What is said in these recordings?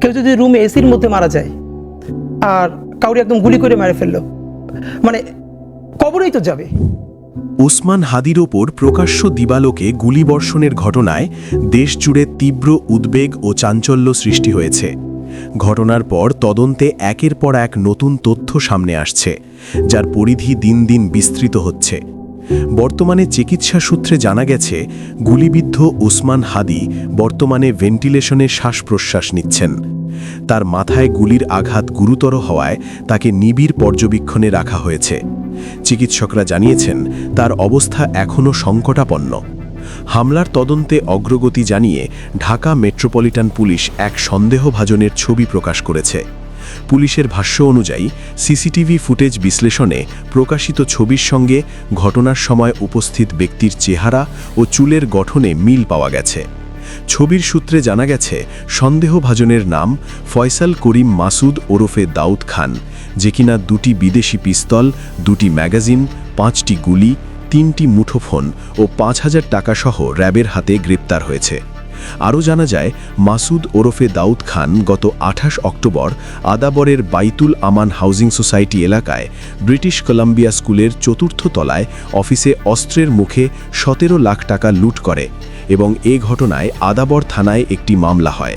কেউ যদি রুমে এসির মধ্যে মারা যায় আর কাউরি একদম গুলি করে মেরে ফেললো, মানে কবরেই তো যাবে। ওসমান হাদির ওপর প্রকাশ্য দিবালোকে গুলিবর্ষণের ঘটনায় দেশজুড়ে তীব্র উদ্বেগ ও চাঞ্চল্য সৃষ্টি হয়েছে। ঘটনার পর তদন্তে একের পর এক নতুন তথ্য সামনে আসছে, যার পরিধি দিন দিন বিস্তৃত হচ্ছে। বর্তমানে চিকিৎসা সূত্রে জানা গেছে, গুলিবিদ্ধ ওসমান হাদি বর্তমানে ভেন্টিলেশনে শ্বাস প্রশ্বাস নিচ্ছেন। তার মাথায় গুলির আঘাত গুরুতর হওয়ায় তাকে নিবিড় পর্যবেক্ষণে রাখা হয়েছে। চিকিৎসকরা জানিয়েছেন তার অবস্থা এখনও সংকটাপন্ন। হামলার তদন্তে অগ্রগতি জানিয়ে ঢাকা মেট্রোপলিটন পুলিশ এক সন্দেহভাজনের ছবি প্রকাশ করেছে। পুলিশের ভাষ্য অনুযায়ী সিসিটিভি ফুটেজ বিশ্লেষণে প্রকাশিত ছবির সঙ্গে ঘটনার সময় উপস্থিত ব্যক্তির চেহারা ও চুলের গঠনে মিল পাওয়া গেছে। ছবির সূত্রে জানা গেছে, সন্দেহভাজনের নাম ফয়সাল করিম মাসুদ ওরফে দাউদ খান, যে কিনা 2টি বিদেশি পিস্তল, 2টি ম্যাগাজিন, 5টি গুলি, 3টি মুঠোফোন ও 5,000 টাকা সহ র্যাবের হাতে গ্রেপ্তার হয়েছে। আরও জানা যায়, মাসুদ ওরফে দাউদ খান গত 28 অক্টোবর আদাবরের বাইতুল আমান হাউজিং সোসাইটি এলাকায় ব্রিটিশ কলাম্বিয়া স্কুলের 4র্থ তলায় অফিসে অস্ত্রের মুখে 17 লাখ টাকা লুট করে এবং এ ঘটনায় আদাবর থানায় একটি মামলা হয়।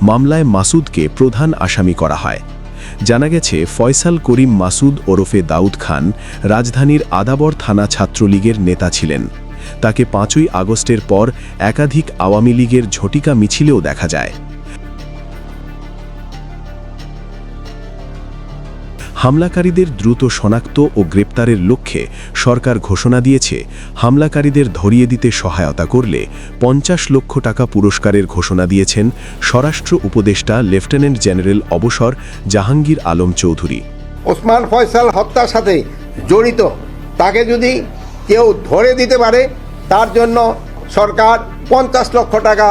মামলায় মাসুদকে প্রধান আসামি করা হয়। জানা গেছে, ফয়সাল করিম মাসুদ ওরফে দাউদ খান রাজধানীর আদাবর থানা ছাত্রলীগের নেতা ছিলেন। তাকে 5ই আগস্টের পর একাধিক আওয়ামী লীগের ঝটিকা মিছিলেও দেখা যায়। হামলাকারীদের দ্রুত শনাক্ত ও গ্রেপ্তারের লক্ষ্যে সরকার ঘোষণা দিয়েছে, হামলাকারীদের ধরিয়ে দিতে সহায়তা করলে 50 লক্ষ টাকা পুরস্কারের ঘোষণা দিয়েছেন স্বরাষ্ট্র উপদেষ্টা লেফটেন্যান্ট জেনারেল অবসর জাহাঙ্গীর আলম চৌধুরী। ওসমান ফয়সাল হত্যার সাথে জড়িত তাকে যদি কেউ ধরে দিতে পারে, তার জন্য সরকার 50 লক্ষ টাকা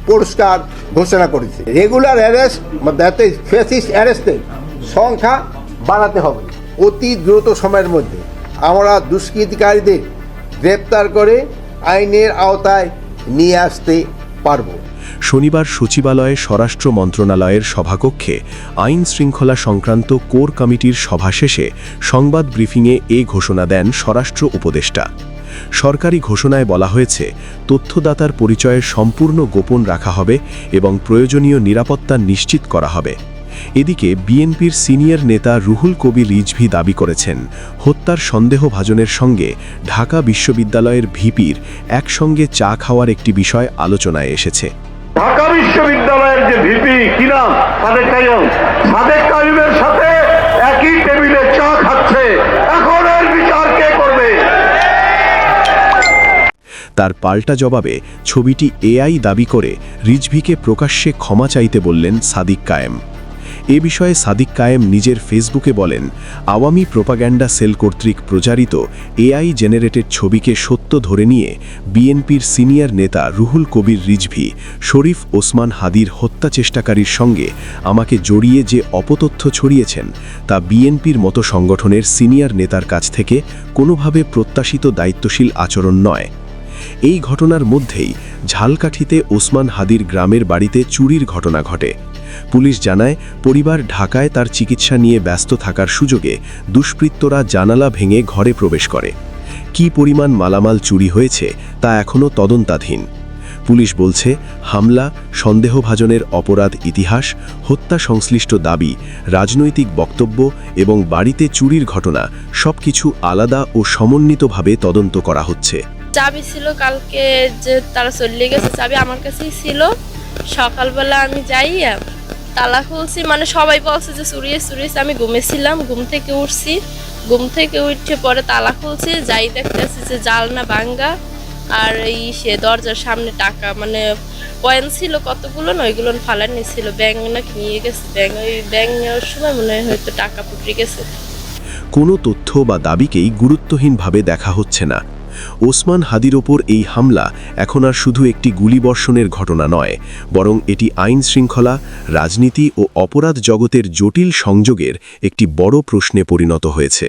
পুরস্কার ঘোষণা করেছে। রেগুলার অ্যারেস্ট ফেসিস অ্যারেস্টের সংখ্যা বাড়াতে হবে। অতি দ্রুত সময়ের মধ্যে আমরা দুষ্কৃতিকারীদের গ্রেপ্তার করে আইনের আওতায় নিয়ে আসতে পারব। শনিবার সচিবালয়ে স্বরাষ্ট্র মন্ত্রণালয়ের সভাকক্ষে আইন শৃঙ্খলা সংক্রান্ত কোর কমিটির সভা শেষে সংবাদ ব্রিফিংয়ে এ ঘোষণা দেন স্বরাষ্ট্র উপদেষ্টা। সরকারি ঘোষণায় বলা হয়েছে, তথ্যদাতার পরিচয়ের সম্পূর্ণ গোপন রাখা হবে এবং প্রয়োজনীয় নিরাপত্তা নিশ্চিত করা হবে। এদিকে বিএনপির সিনিয়র নেতা রুহুল কবির রিজভী দাবি করেছেন, হত্যার সন্দেহভাজনের সঙ্গে ঢাকা বিশ্ববিদ্যালয়ের ভিপির একসঙ্গে চা খাওয়ার একটি বিষয় আলোচনায় এসেছে। ঢাকা বিশ্ববিদ্যালয়ের যে ভিপি কি নাম, সাদেক কাইয়ুমের সাথে একই টেবিলে চা খাচ্ছে, এখন এর বিচার কে করবে? তার পাল্টা জবাবে ছবিটি এআই দাবি করে রিজভীকে প্রকাশ্যে ক্ষমা চাইতে বললেন সাদিক কায়েম। এ বিষয়ে সাদিক কায়েম নিজের ফেসবুকে বলেন, আওয়ামী প্রোপাগ্যান্ডা সেল কর্তৃক প্রচারিত এআই জেনারেটেড ছবিকে সত্য ধরে নিয়ে বিএনপির সিনিয়র নেতা রুহুল কবির রিজভী শরীফ ওসমান হাদির হত্যা চেষ্টাকারীর সঙ্গে আমাকে জড়িয়ে যে অপতথ্য ছড়িয়েছেন, তা বিএনপির মতো সংগঠনের সিনিয়র নেতার কাছ থেকে কোনোভাবে প্রত্যাশিত দায়িত্বশীল আচরণ নয়। এই ঘটনার মধ্যেই ঝালকাঠিতে ওসমান হাদির গ্রামের বাড়িতে চুরির ঘটনা ঘটে। পুলিশ জানায়, পরিবার ঢাকায় তার চিকিৎসা নিয়ে ব্যস্ত থাকার সুযোগে দুষ্কৃতরা জানালা ভেঙে ঘরে প্রবেশ করে। কী পরিমাণ মালামাল চুরি হয়েছে তা এখনও তদন্তাধীন। পুলিশ বলছে, হামলা, সন্দেহভাজনের অপরাধ ইতিহাস, হত্যা সংশ্লিষ্ট দাবি, রাজনৈতিক বক্তব্য এবং বাড়িতে চুরির ঘটনা সবকিছু আলাদা ও সমন্বিতভাবে তদন্ত করা হচ্ছে। চাবি ছিল কালকে, যে তারা চলে গেছে, চাবি আমার কাছেই ছিল। সকালবেলা আমি যাই, তালা খুলছি, মানে সবাই বলছে যে চুরিয়েছে। আমি ঘুমেছিলাম, ঘুম থেকে উঠছি, ঘুম থেকে উঠে পরে তালা খুলছি, যাই দেখতেছি যে জালনা ভাঙ্গা, আর এই সে দরজার সামনে টাকা, মানে কয়েন ছিল কতগুলো, না ওইগুলো ফালার নিয়েছিল। ব্যাংক নাকি নিয়ে গেছে, ব্যাংক নেওয়ার সময় মনে হয় হয়তো টাকা পুটে গেছে। কোনো তথ্য বা দাবিকেই গুরুত্বহীনভাবে দেখা হচ্ছে না। ওসমান হাদির ওপর এই হামলা এখন আর শুধু একটি গুলিবর্ষণের ঘটনা নয়, বরং এটি আইন শৃঙ্খলা, রাজনীতি ও অপরাধ জগতের জটিল সংযোগের একটি বড় প্রশ্নে পরিণত হয়েছে।